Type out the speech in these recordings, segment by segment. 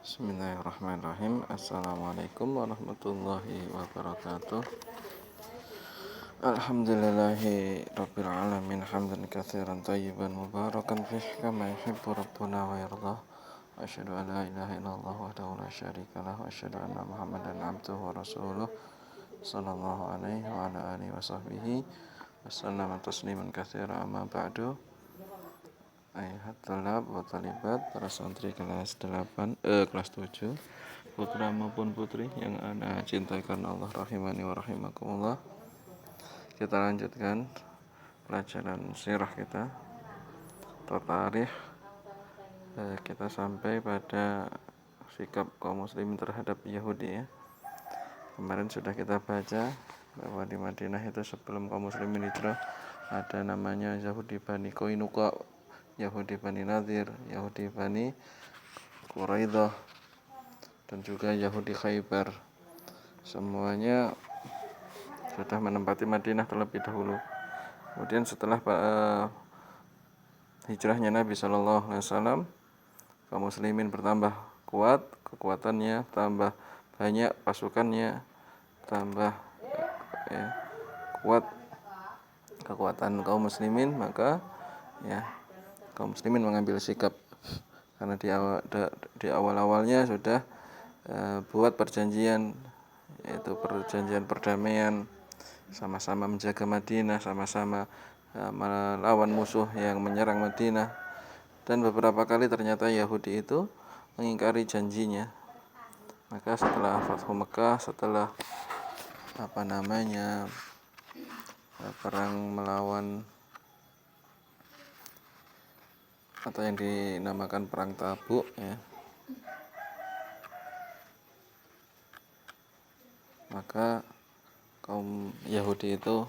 Bismillahirrahmanirrahim. Assalamualaikum warahmatullahi wabarakatuh. Alhamdulillahi rabbil alamin hamdan katsiran thayyiban mubarakan fih kama yuhibbu rabbuna wa yardah. Asyhadu an la ilaha illallah wahdahu la syarikalah wa asyhadu anna Muhammadan abduhu wa rasuluh sallallahu alaihi wa ala alihi wa sahbihi wasallam tasliman katsiran amma ba'du. Ayat talab wa talibat para santri kelas 7 putra maupun putri yang ana cintai karena Allah rahimani wa rahimakumullah. Kita lanjutkan pelajaran sirah kita atau tarikh. Kita sampai pada sikap kaum muslimin terhadap Yahudi ya. Kemarin sudah kita baca bahwa di Madinah itu sebelum kaum muslimin hijrah ada namanya Yahudi Bani Qainuqa, Yahudi Bani Nadir, Yahudi Bani Quraidah, dan juga Yahudi Khaybar. Semuanya sudah menempati Madinah terlebih dahulu. Kemudian setelah hijrahnya Nabi Shallallahu Alaihi Wasallam, kaum muslimin bertambah kuat, kekuatannya tambah banyak, pasukannya tambah kuat kekuatan kaum muslimin, maka kaum muslimin mengambil sikap karena di awal-awalnya sudah buat perjanjian, yaitu perjanjian perdamaian, sama-sama menjaga Madinah, sama-sama melawan musuh yang menyerang Madinah. Dan beberapa kali ternyata Yahudi itu mengingkari janjinya. Maka setelah Fathu Mekah, setelah perang melawan atau yang dinamakan perang Tabuk ya, maka kaum Yahudi itu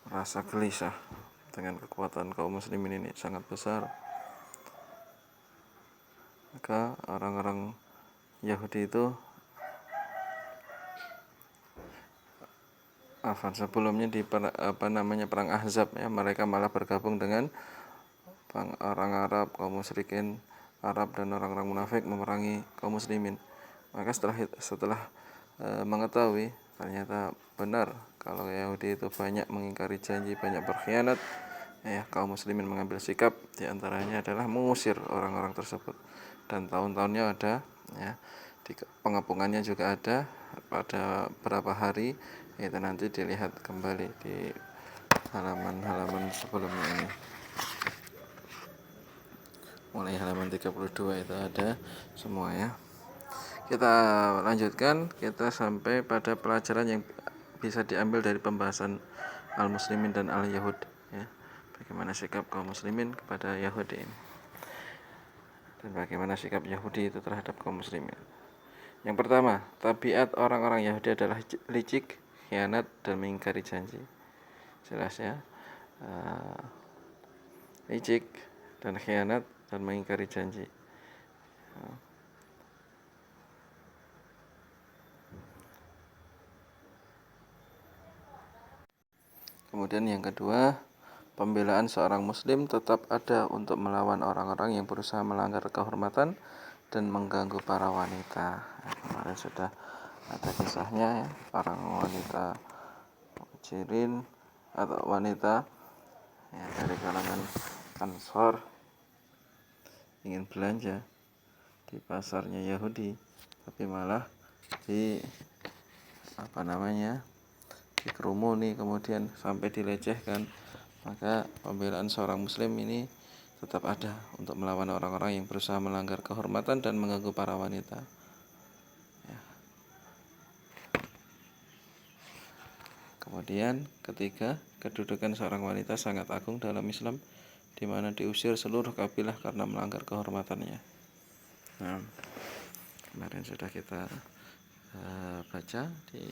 merasa gelisah dengan kekuatan kaum muslimin ini sangat besar. Maka orang-orang Yahudi itu sebelumnya di perang Ahzab ya, mereka malah bergabung dengan orang Arab, kaum musyrikin Arab dan orang-orang munafik memerangi kaum muslimin. Maka setelah mengetahui ternyata benar kalau Yahudi itu banyak mengingkari janji, banyak berkhianat, kaum muslimin mengambil sikap, diantaranya adalah mengusir orang-orang tersebut. Dan tahun-tahunnya ada ya, di pengepungannya juga ada pada berapa hari, itu nanti dilihat kembali di halaman-halaman sebelumnya ini. Mulai halaman 32 itu ada semua ya. Kita lanjutkan, kita sampai pada pelajaran yang bisa diambil dari pembahasan al-muslimin dan al-yahud ya. Bagaimana sikap kaum muslimin kepada Yahudi ini, dan bagaimana sikap Yahudi itu terhadap kaum muslimin. Yang pertama, tabiat orang-orang Yahudi adalah licik, khianat, dan mengingkari janji. Jelas ya, licik dan khianat dan mengingkari janji. Kemudian yang kedua, pembelaan seorang muslim tetap ada untuk melawan orang-orang yang berusaha melanggar kehormatan dan mengganggu para wanita. Kemarin sudah ada kisahnya ya, orang wanita Muhajirin atau wanita ya, dari kalangan Ansor ingin belanja di pasarnya Yahudi, tapi malah dikerumuni, kemudian sampai dilecehkan. Maka pembelaan seorang muslim ini tetap ada untuk melawan orang-orang yang berusaha melanggar kehormatan dan mengganggu para wanita ya. Kemudian ketiga, kedudukan seorang wanita sangat agung dalam Islam, di mana diusir seluruh kabilah karena melanggar kehormatannya. Nah, kemarin sudah kita baca di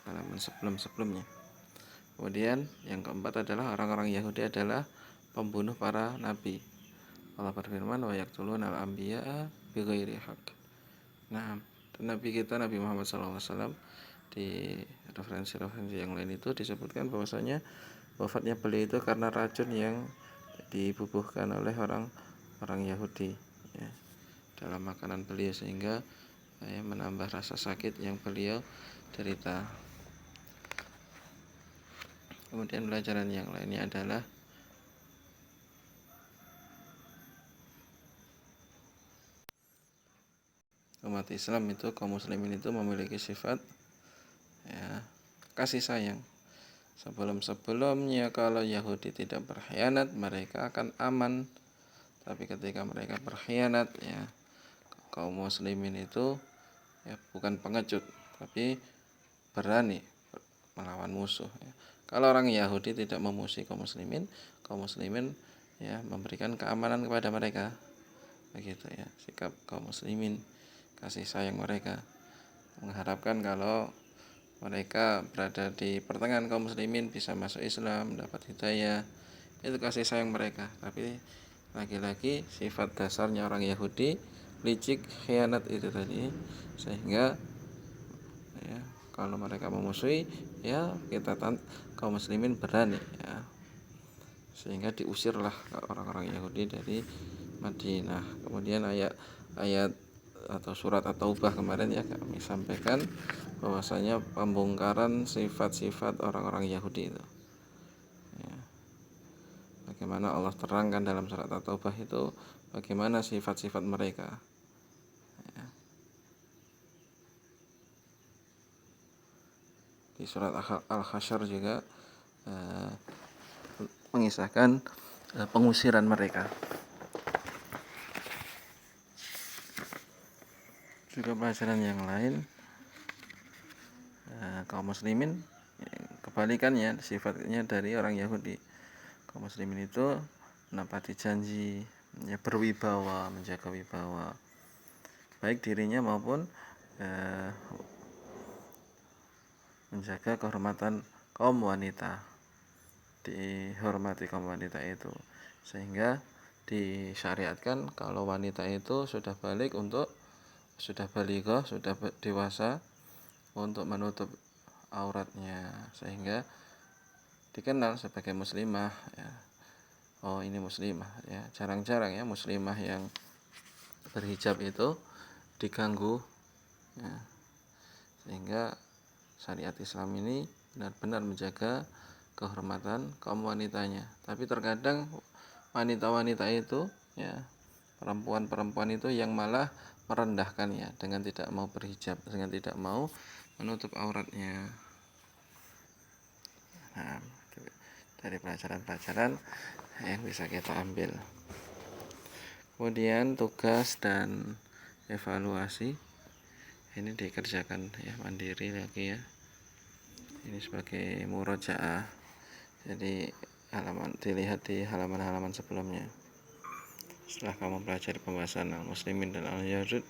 halaman sebelumnya. Kemudian yang keempat adalah orang-orang Yahudi adalah pembunuh para nabi. Allah berfirman, wa yaqtuluna al-anbiya'a bighairi haqq. Nah, dan nabi kita Nabi Muhammad SAW di referensi-referensi yang lain itu disebutkan bahwasanya wafatnya beliau itu karena racun yang dibubuhkan oleh orang Yahudi ya. dalam makanan beliau, sehingga menambah rasa sakit yang beliau derita. Kemudian pelajaran yang lainnya adalah umat Islam itu, kaum muslimin itu memiliki sifat kasih sayang. Sebelum-sebelumnya kalau Yahudi tidak berkhianat, mereka akan aman. Tapi ketika mereka berkhianat, kaum muslimin itu bukan pengecut, tapi berani melawan musuh. Kalau orang Yahudi tidak memusuhi kaum muslimin memberikan keamanan kepada mereka. Begitu sikap kaum muslimin, kasih sayang mereka, mengharapkan kalau mereka berada di pertengahan kaum muslimin bisa masuk Islam, dapat hidayah. Itu kasih sayang mereka. Tapi lagi-lagi sifat dasarnya orang Yahudi, licik, khianat itu tadi, sehingga kalau mereka memusuhi kaum muslimin berani, sehingga diusirlah orang-orang Yahudi dari Madinah. Kemudian ayat atau surat At-Taubah kemarin kami sampaikan bahwasanya pembongkaran sifat-sifat orang-orang Yahudi itu. Bagaimana Allah terangkan dalam surat At-Taubah itu bagaimana sifat-sifat mereka. Di surat Al-Hasyr juga mengisahkan pengusiran mereka. Juga pelajaran yang lain, kaum muslimin kebalikannya sifatnya dari orang Yahudi. Kaum muslimin itu menepati janji, berwibawa, menjaga wibawa baik dirinya maupun menjaga kehormatan kaum wanita, dihormati kaum wanita itu, sehingga disyariatkan kalau wanita itu sudah balik sudah balighah, sudah dewasa untuk menutup auratnya, sehingga dikenal sebagai muslimah. Oh, ini muslimah. Jarang-jarang muslimah yang berhijab itu diganggu. Sehingga syariat Islam ini benar-benar menjaga kehormatan kaum wanitanya. Tapi terkadang wanita-wanita itu, perempuan-perempuan itu yang malah merendahkannya dengan tidak mau berhijab, dengan tidak mau menutup auratnya. Dari pelajaran-pelajaran yang bisa kita ambil. Kemudian tugas dan evaluasi ini dikerjakan mandiri lagi. Ini sebagai murojaah. Jadi dilihat di halaman-halaman sebelumnya. Setelah kamu pelajari pembahasan al-muslimin dan al-yahud,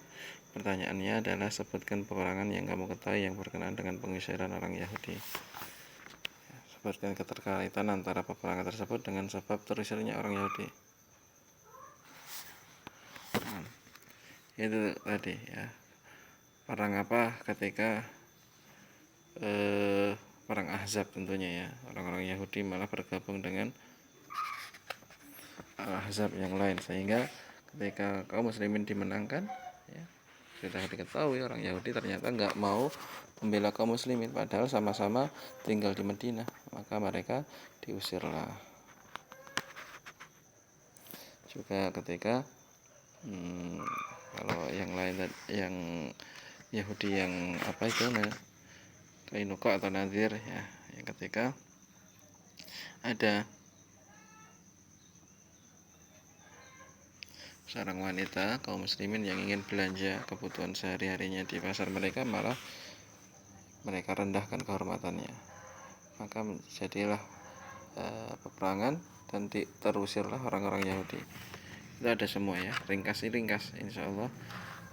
pertanyaannya adalah sebutkan peperangan yang kamu ketahui yang berkenaan dengan pengusiran orang Yahudi. Sebutkan keterkaitan antara peperangan tersebut dengan sebab terusirnya orang Yahudi. Itu tadi perang apa ketika perang Ahzab tentunya orang-orang Yahudi malah bergabung dengan Ahzab yang lain, sehingga ketika kaum muslimin dimenangkan, sudah diketahui orang Yahudi ternyata nggak mau membela kaum muslimin padahal sama-sama tinggal di Madinah, maka mereka diusirlah. Juga ketika kalau yang lain, yang Yahudi yang Qainuqa atau Nadir, yang ketika ada seorang wanita kaum muslimin yang ingin belanja kebutuhan sehari-harinya di pasar mereka, malah mereka rendahkan kehormatannya, maka jadilah peperangan dan terusirlah orang-orang Yahudi. Itu ada semua ringkas insyaallah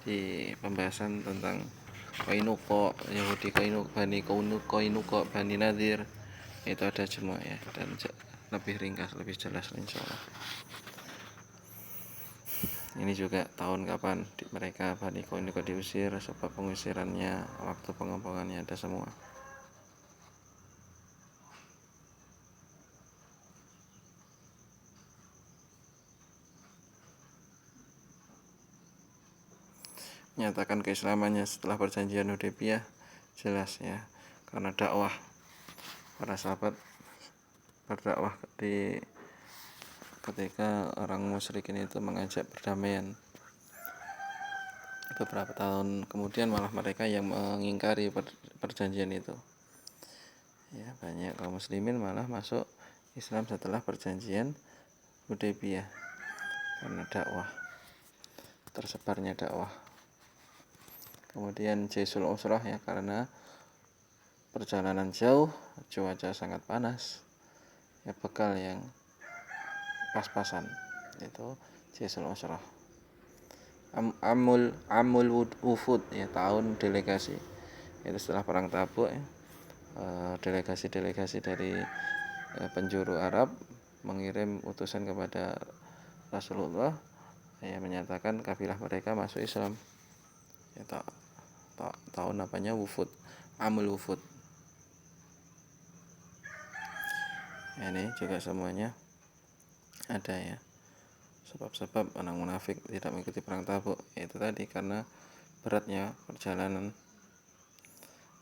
di pembahasan tentang Qainuqa, Yahudi Qainuqa, Bani Nadir, itu ada semua dan lebih ringkas, lebih jelas insyaallah. Ini juga tahun kapan mereka Bani Qainuqa diusir, sebab pengusirannya, waktu pengembangannya, ada semua. menyatakan keislamannya setelah perjanjian Hudaybiyah, jelas ya, karena dakwah para sahabat berdakwah ketika orang musyrikin itu mengajak perdamaian. Beberapa tahun kemudian malah mereka yang mengingkari perjanjian itu. Ya, banyak kaum muslimin malah masuk Islam setelah perjanjian Hudaybiyah karena dakwah, tersebarnya dakwah. Kemudian Jaisul Usrah ya, karena perjalanan jauh, cuaca sangat panas, ya bekal yang pas-pasan, itu Jaisul Usrah. Amul Wufud ya, tahun delegasi, itu setelah perang Tabuk ya, delegasi dari penjuru Arab mengirim utusan kepada Rasulullah ya, menyatakan kafilah mereka masuk Islam ya, tahun namanya Wufud, Amul Wufud ya. Ini juga semuanya ada ya, sebab-sebab orang munafik tidak mengikuti perang Tabuk, itu tadi karena beratnya perjalanan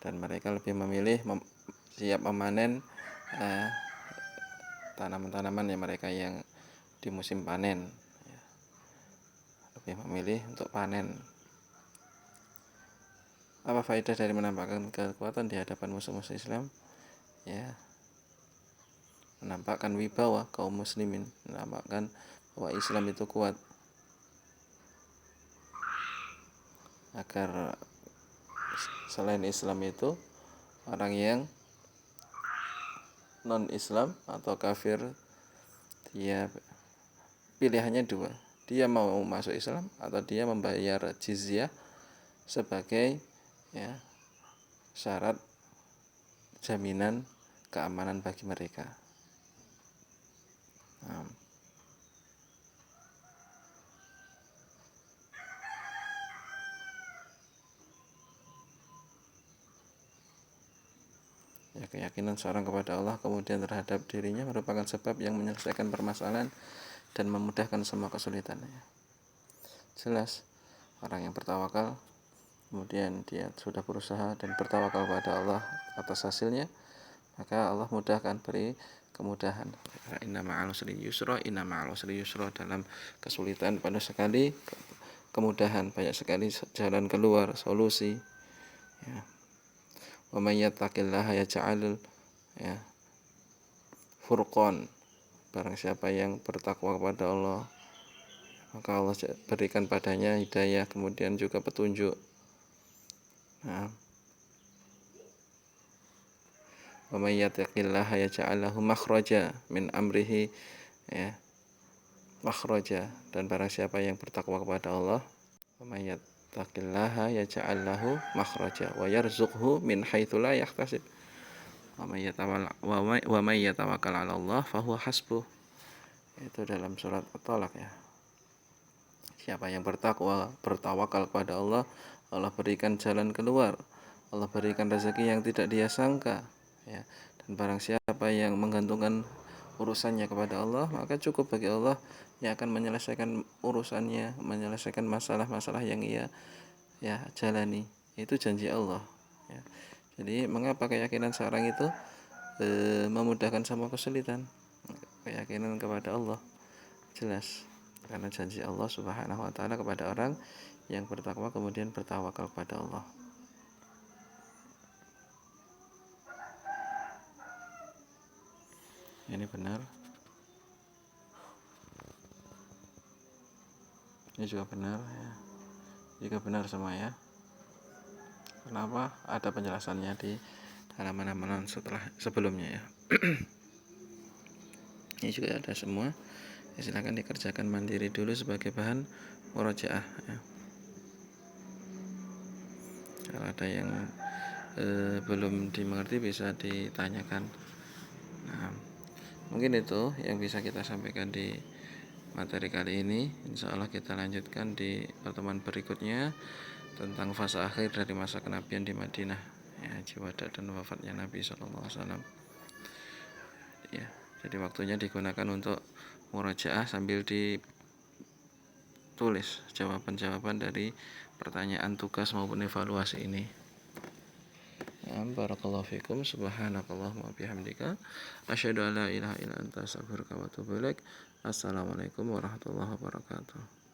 dan mereka lebih memilih siap memanen tanaman-tanaman ya, mereka yang di musim panen ya, lebih memilih untuk panen. Apa faedah dari menampakkan kekuatan di hadapan musuh-musuh Islam? Ya, menampakkan wibawa kaum muslimin, menampakkan bahwa Islam itu kuat, agar selain Islam itu orang yang non-Islam atau kafir, dia pilihannya dua, dia mau masuk Islam atau dia membayar jizyah sebagai ya, syarat jaminan keamanan bagi mereka. Ya, keyakinan seorang kepada Allah kemudian terhadap dirinya merupakan sebab yang menyelesaikan permasalahan dan memudahkan semua kesulitannya. Jelas, orang yang bertawakal kemudian dia sudah berusaha dan bertawakal pada Allah atas hasilnya, maka Allah mudahkan, beri kemudahan. Inna ma'al usri yusra, inna ma'al usri yusra, dalam kesulitan banyak sekali kemudahan, banyak sekali jalan keluar, solusi ya. Wa may yattaqillaha yaj'al ya furqan, barang siapa yang bertakwa kepada Allah maka Allah berikan padanya hidayah, kemudian juga petunjuk. Nah, wa may yattaqillaha yaj'al lahu makhraja min amrihi ya, makhraja, dan barang siapa yang bertakwa kepada Allah, wa may yattaqillaha yaj'al lahu makhraja wa yarzuqhu min haitsu la yahtasib wa may yatawakkal 'ala Allah fa huwa hasbuh. Itu dalam surat At-Talaq ya. Siapa yang bertawakal kepada Allah, Allah berikan jalan keluar, Allah berikan rezeki yang tidak dia sangka ya. Dan barang siapa yang menggantungkan urusannya kepada Allah, maka cukup bagi Allah yang akan menyelesaikan urusannya, menyelesaikan masalah-masalah yang ia ya jalani. Itu janji Allah ya. Jadi mengapa keyakinan seorang itu memudahkan semua kesulitan? Keyakinan kepada Allah jelas, karena janji Allah Subhanahu wa ta'ala kepada orang yang bertakwa kemudian bertawakal kepada Allah. Ini benar, ini juga benar ya, juga benar semua ya. Kenapa? Ada penjelasannya di halaman-halaman sebelumnya ya. Ini juga ada semua ya, silakan dikerjakan mandiri dulu sebagai bahan murojaah ya. Kalau ada yang belum dimengerti bisa ditanyakan. Nah, mungkin itu yang bisa kita sampaikan di materi kali ini. Insya Allah kita lanjutkan di pertemuan berikutnya tentang fase akhir dari masa kenabian di Madinah ya, jiwada dan wafatnya Nabi SAW ya. Jadi waktunya digunakan untuk murojaah sambil ditulis jawaban-jawaban dari pertanyaan tugas maupun evaluasi ini. Barakallahu fikum, subhanakallahumma bihamdika asyhadu an la ilaha illa anta astaghfiruka wa atubu ilaik. Assalamualaikum warahmatullahi wabarakatuh.